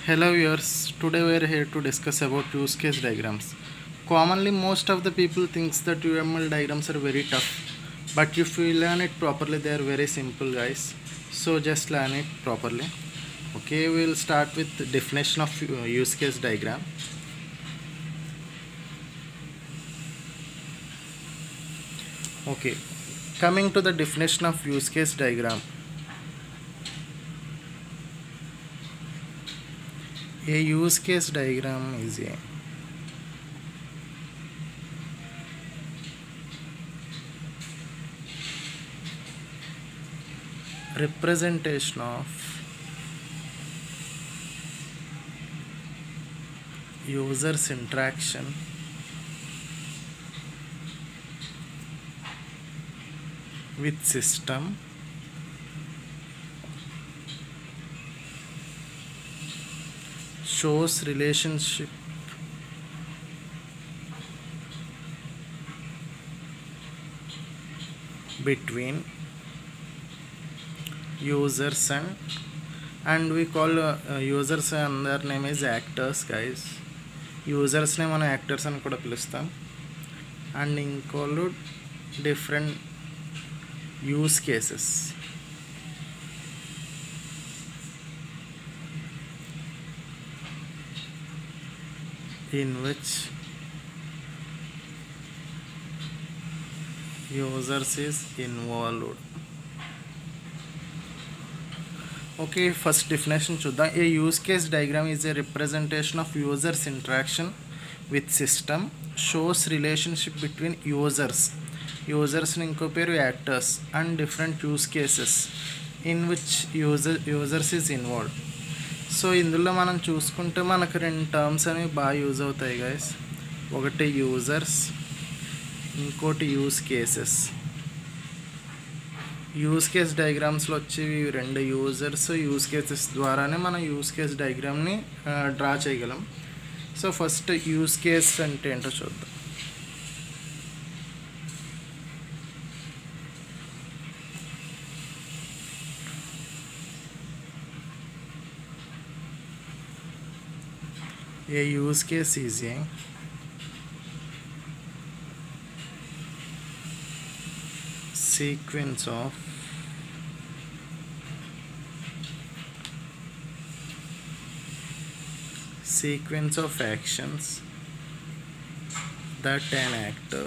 Hello viewers, today we are here to discuss about use case diagrams. Commonly most of the people thinks that UML diagrams are very tough, but if you learn it properly they are very simple guys. So just learn it properly. Okay, we will start with the definition of use case diagram. Okay, coming to the definition of use case diagram. A use case diagram is a representation of user's interaction with system shows relationship between users and we call users another name is actors guys. Users నే మనం actors అని కూడా పిలుస్తాం. And ఇంకోళ్ళు different use cases in which users is involved. Okay, first definition చూద్దాం. A use case diagram is a representation of users interaction with system shows relationship between users ని ఇంకో పేరు actors and different use cases in which users is involved. So ఇందులో మనం చూసుకుంటే మనకు రెండు terms అనేవి బాగా యూజ్ అవుతాయి గైస్. ఒకటి యూజర్స్, ఇంకోటి యూస్ కేసెస్. యూస్ కేస్ డయాగ్రామ్స్లో వచ్చేవి రెండు యూజర్స్ యూస్ కేసెస్ ద్వారానే మనం యూస్ కేస్ డయాగ్రామ్ని డ్రా చేయగలం. సో ఫస్ట్ యూస్ కేస్ అంటే ఏంటో చూద్దాం. A use case is a sequence of actions that an actor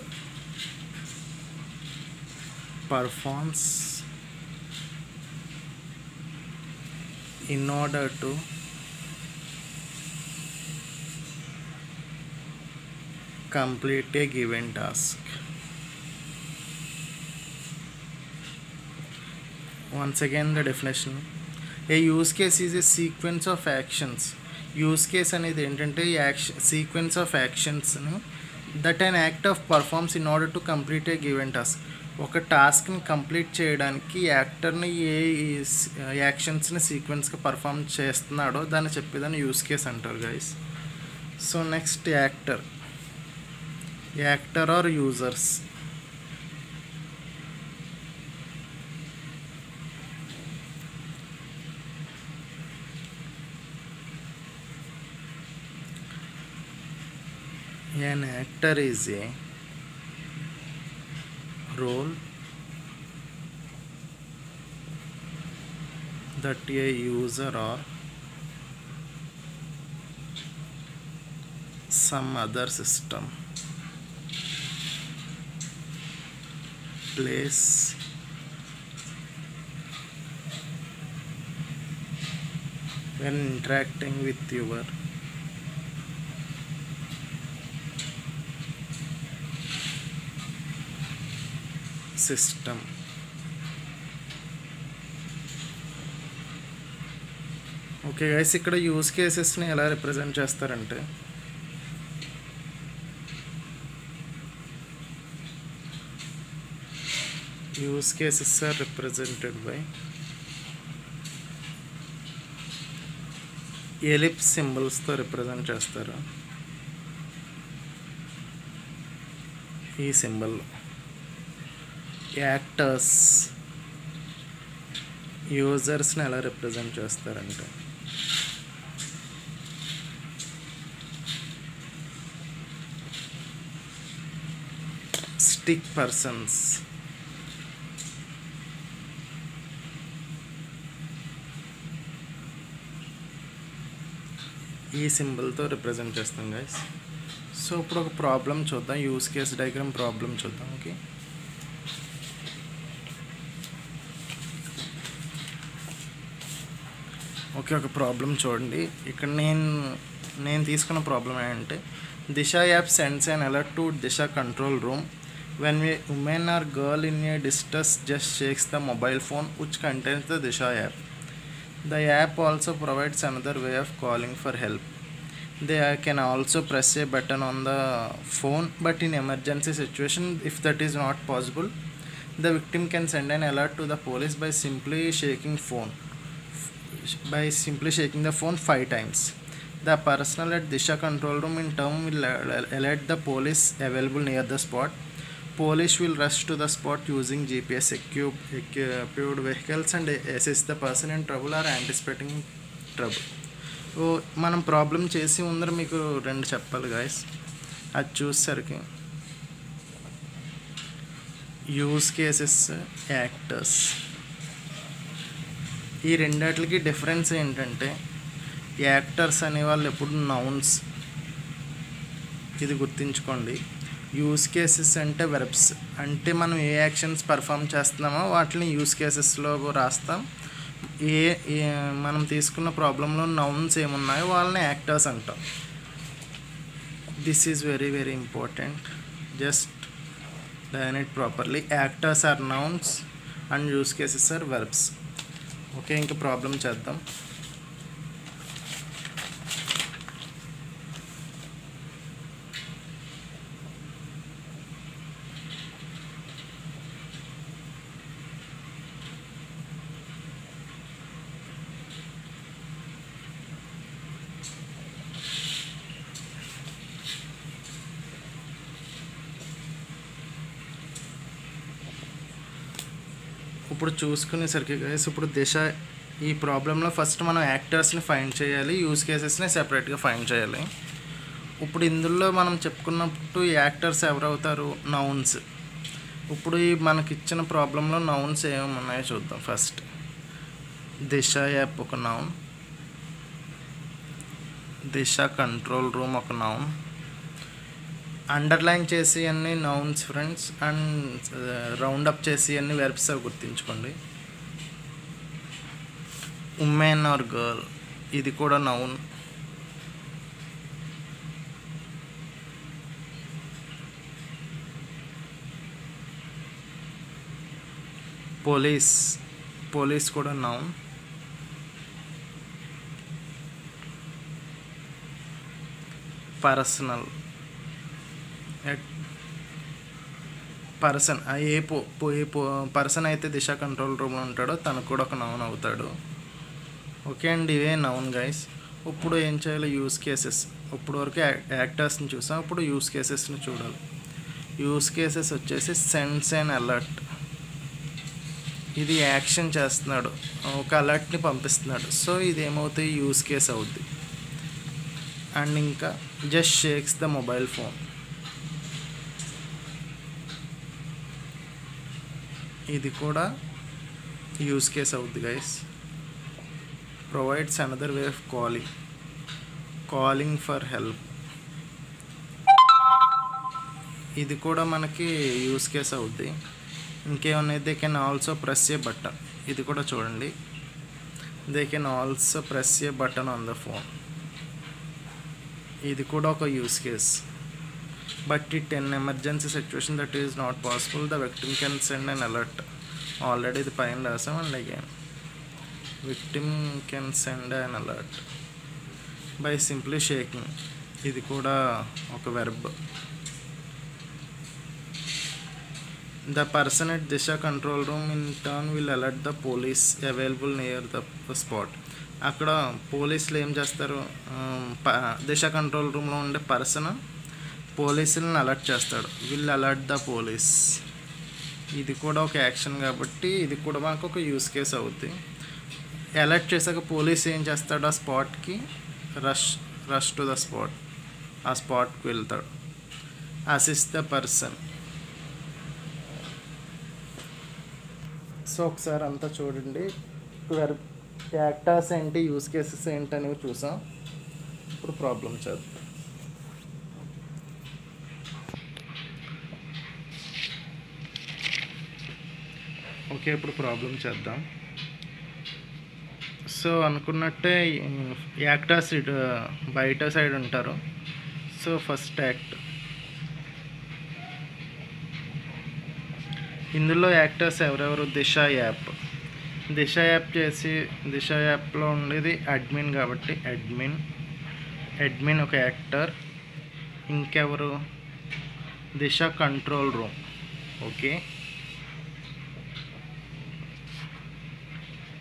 performs in order to complete a given task. Once again the definition. A use case is a sequence of actions. Use case అనేది ఏంటంటే sequence of యాక్షన్స్ని that an actor performs in order to complete a given task. ఒక టాస్క్ని complete చేయడానికి యాక్టర్ని ఏ యాక్షన్స్ని సీక్వెన్స్గా perform చేస్తున్నాడో దాన్ని చెప్పేదాన్ని use case అంటారు guys. So next actor are users. An actor is a role that a user or some other system plays when interacting with your system. Okay guys, ఇక్కడ use కేసెస్ని ఎలా represent చేస్తారంటే use cases are represented by ellipse సింబల్స్తో represent చేస్తారు. ఈ symbol actors యూజర్స్ని ఎలా represent చేస్తారంటే stick persons. ఈ సింబల్తో రిప్రజెంట్ చేస్తాం గైస్. సో ఇప్పుడు ఒక ప్రాబ్లం చూద్దాం, యూస్ కేస్ డయాగ్రామ్ ప్రాబ్లం చూద్దాం. ఓకే ఒక ప్రాబ్లం చూడండి. ఇక్కడ నేను తీసుకున్న ప్రాబ్లం ఏంటంటే, Disha app sends an alert to Disha control room when a woman or girl in a distress just shakes the mobile phone which contains the Disha app. The app also provides another way of calling for help. They can also press a button on the phone, but in emergency situation, if that is not possible, the victim can send an alert to the police by simply shaking the phone 5 times. The personnel at Disha control room in turn will alert the police available near the spot. Police will rush to the spot using GPS equipped vehicles and assist the person in trouble or anticipating trouble. So మనం problem చేసి ముందర మీకు 2 చెప్పాలి guys. అది చూసేసరికి use cases, actors, ఈ రెండిటికి difference ఏంటంటే, యాక్టర్స్ అనేవాళ్ళు ఎప్పుడు నౌన్స్, ఇది గుర్తుంచుకోండి. యూస్ కేసెస్ అంటే వెర్బ్స్, అంటే మనం ఏ యాక్షన్స్ పర్ఫామ్ చేస్తున్నామో వాటిని యూస్ కేసెస్లో రాస్తాం. మనం తీసుకున్న ప్రాబ్లంలో నౌన్స్ ఏమున్నాయో వాళ్ళని యాక్టర్స్ అంటాం. This is very very important, just learn it properly. Actors are nouns and use cases are verbs. Okay ఇంకా ప్రాబ్లం చేద్దాం. ఇప్పుడు చూసుకునేసరికి గైస్, ఇప్పుడు దిశ ఈ ప్రాబ్లంలో ఫస్ట్ మనం యాక్టర్స్ని ఫైండ్ చేయాలి, యూస్ కేసెస్ని సెపరేట్గా ఫైండ్ చేయాలి. ఇప్పుడు ఇందులో మనం చెప్పుకున్నప్పుడు యాక్టర్స్ ఎవరవుతారు? నౌన్స్. ఇప్పుడు ఈ మనకిచ్చిన ప్రాబ్లంలో నౌన్స్ ఏమేమి ఉన్నాయో చూద్దాం. ఫస్ట్ దిశ యాప్ ఒక నౌన్, దిశ కంట్రోల్ రూమ్ ఒక నౌన్. అండర్లైన్ చేసి అన్ని నౌన్స్ ఫ్రెండ్స్, అండ్ రౌండప్ చేసి అన్ని వెర్బ్స్ అవి గుర్తుంచుకోండి. ఉమెన్ ఆర్ గర్ల్, ఇది కూడా నౌన్. పోలీస్ కూడా నౌన్. పర్సనల్, పర్సన్ ఏ పర్సన్ అయితే దిశ కంట్రోల్ రూమ్లో ఉంటాడో తనకు కూడా ఒక నౌన్ అవుతాడు. ఓకే అండి, ఇవే నౌన్ గైస్. ఇప్పుడు ఏం చేయాలి? Use cases. ఇప్పుడు వరకు యాక్టర్స్ని చూసాం, ఇప్పుడు యూస్ కేసెస్ని చూడాలి. యూస్ కేసెస్ వచ్చేసి సెండ్స్ అండ్ అలర్ట్. ఇది యాక్షన్ చేస్తున్నాడు, ఒక అలర్ట్ని పంపిస్తున్నాడు. సో ఇది ఏమవుతాయి? యూస్ కేస్ అవుద్ది. అండ్ ఇంకా just shakes the mobile phone, ఇది కూడా యూస్ కేస్ అవుద్ది guys. Provides another way of calling for help, ఇది కూడా మనకి యూస్ కేస్ అవుద్ది. ఇంకేమన్నా they can also press A button, ఇది కూడా చూడండి. They can also press A button on the phone, ఇది కూడా ఒక use case. But it in emergency situation that is not possible, the victim can send an alert. Already the pine rasam, and again victim can send an alert by simply shaking, ఇది కూడా ఒక verb. The person at Disha control room in turn will alert the police available near the spot. అక్కడ పోలీసులు ఏం చేస్తారు? దిశ control రూమ్లో ఉండే person పోలీసులను అలర్ట్ చేస్తాడు. విల్ అలర్ట్ ద పోలీస్, ఇది కూడా ఒక యాక్షన్ కాబట్టి ఇది కూడా మనకు ఒక యూస్ కేస్ అవుద్ది. అలర్ట్ చేశాక పోలీస్ ఏం చేస్తాడు? ఆ స్పాట్కి రష్ టు ద స్పాట్కి వెళ్తాడు. అసిస్ట్ ద పర్సన్, సో ఒకసారి అంతా చూడండి. యాక్టర్స్ ఏంటి, యూస్ కేసెస్ ఏంటి అనేవి చూసాం. ఇప్పుడు ప్రాబ్లం చేద్దాం. ఓకే, ఇప్పుడు ప్రాబ్లం చేద్దాం. సో అనుకున్నట్టే యాక్టర్స్ బయట సైడ్ ఉంటారు. సో ఫస్ట్ యాక్ట్, ఇందులో యాక్టర్స్ ఎవరెవరు? దిశ యాప్లో ఉండేది అడ్మిన్ కాబట్టి అడ్మిన్ ఒక యాక్టర్. ఇంకెవరు? Disha control room. Okay,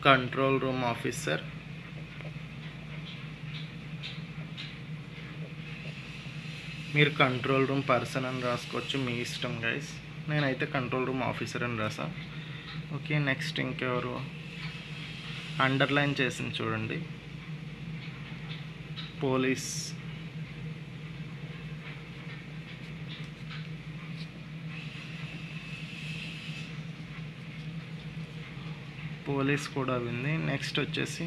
control room officer. మీరు కంట్రోల్ రూమ్ పర్సన్ అని రాసుకోవచ్చు, మీ ఇష్టం గైస్. నేనైతే కంట్రోల్ రూమ్ ఆఫీసర్ అని రాసా. ఓకే, నెక్స్ట్ ఇంకెవరు? అండర్లైన్ చేసింది చూడండి, పోలీస్. పోలీస్ కూడా ఉంది. నెక్స్ట్ వచ్చేసి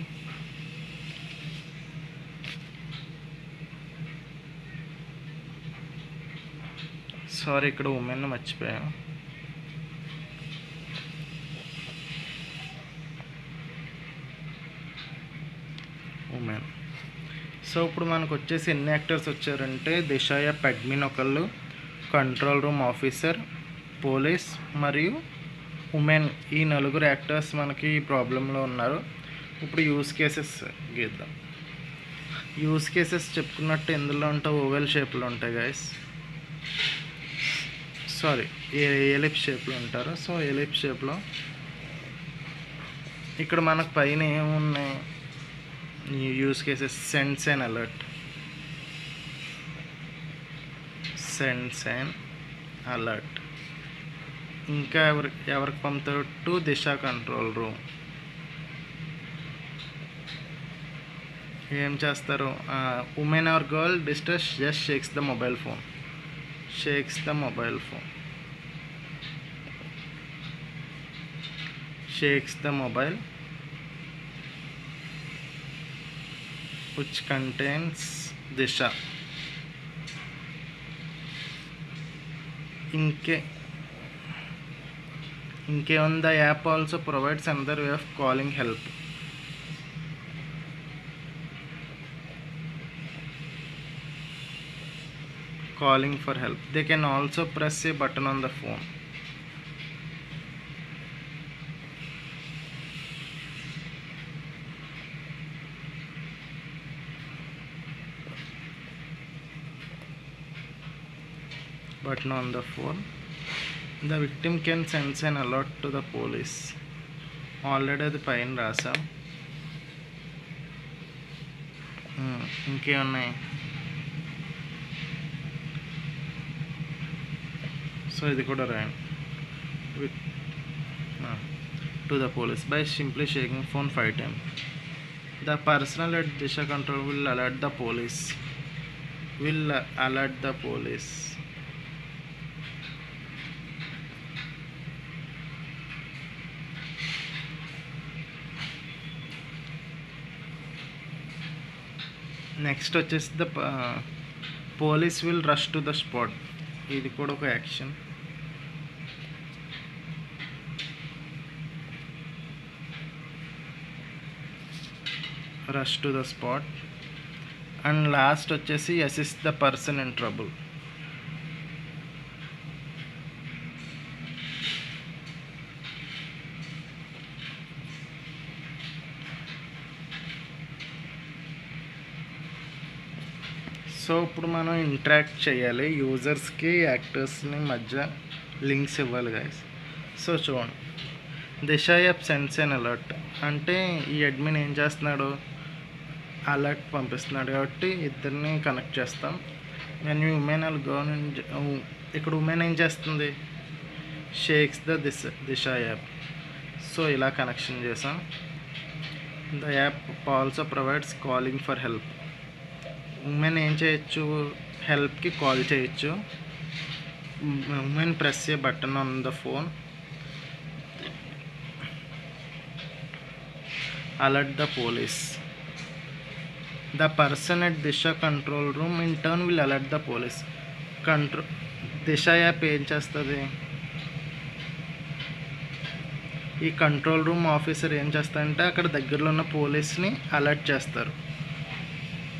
సారీ, ఇక్కడ ఉమెన్ మర్చిపోయాను. ఉమెన్. సో ఇప్పుడు మనకు వచ్చేసి ఎన్ని యాక్టర్స్ వచ్చారంటే, దిశ యాప్ అడ్మిన్ ఒకళ్ళు, కంట్రోల్ రూమ్ ఆఫీసర్, పోలీస్ మరియు ఉమెన్. ఈ 4 యాక్టర్స్ మనకి ఈ ప్రాబ్లంలో ఉన్నారు. ఇప్పుడు యూస్ కేసెస్ గీద్దాం. యూస్ కేసెస్ చెప్పుకున్నట్టు ఎందులో ఉంటాయి? ఓవెల్ షేప్లో ఉంటాయి గైస్. సారీ, ఎలిప్స్ షేప్లో ఉంటారు. సో ఎలిప్స్ షేప్లో ఇక్కడ మనకు పైన ఏమున్నాయి use cases? Sends and alert. ఇంకా ఎవరికి పంపుతారు? To Disha control room. ఏం చేస్తారు? Women or girl distress just shakes the mobile phone. Shakes the mobile which contains Disha. On the app also provides another way of calling help. Calling for help. They can also press a button on the phone. Button on the phone. The victim can send an alert to the police. Already అది పైన రాసాం. ఇంకేమున్నాయి? So ఇది కూడా రాయండి. To the police by simply shaking phone 5 times. The personnel at Disha control will alert the police. Next వచ్చేసి the police will rush to the spot. ఇది కూడా ఒక action. Rush to the spot. And last వచ్చేసి assist the person in trouble. So ఇప్పుడు మనం interact చేయాలి, యూజర్స్కి యాక్టర్స్ని మధ్య links ఇవ్వాలి గైస్. సో చూడండి, దిశ యాప్ సెండ్స్ ఎన్ అలర్ట్ అంటే ఈ అడ్మిన్ ఏం చేస్తున్నాడు? అలర్ట్ పంపిస్తున్నాడు కాబట్టి ఇద్దరిని కనెక్ట్ చేస్తాం. వెన్ ఉమెన్ ఆల్ గో, ఇక్కడ ఉమెన్ ఏం చేస్తుంది? Shakes the Disha app. So ఇలా కనెక్షన్ చేసాం. The app also provides calling for help. Women ఏం చేయొచ్చు? హెల్ప్కి కాల్ చేయొచ్చు. Women press A button on the phone. alert the police. The person at Disha control room in turn will alert the police. Disha app ఏం చేస్తుంది, ఈ control room officer ఏం చేస్తాడంటే అక్కడ దగ్గరలో ఉన్న పోలీస్ని అలర్ట్ చేస్తారు.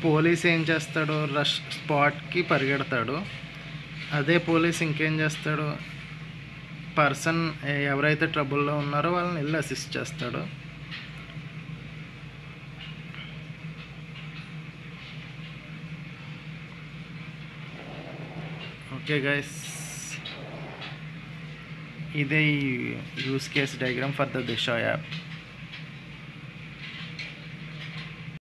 పోలీస్ ఏం చేస్తాడు, రష్ స్పాట్కి పరిగెడతాడు. అదే పోలీస్ ఇంకేం చేస్తాడు, పర్సన్ ఎవరైతే ట్రబుల్లో ఉన్నారో వాళ్ళని వెళ్ళి అసిస్ట్ చేస్తాడు. ఓకే గైస్, ఇదే ఈ use case diagram for the Disha app.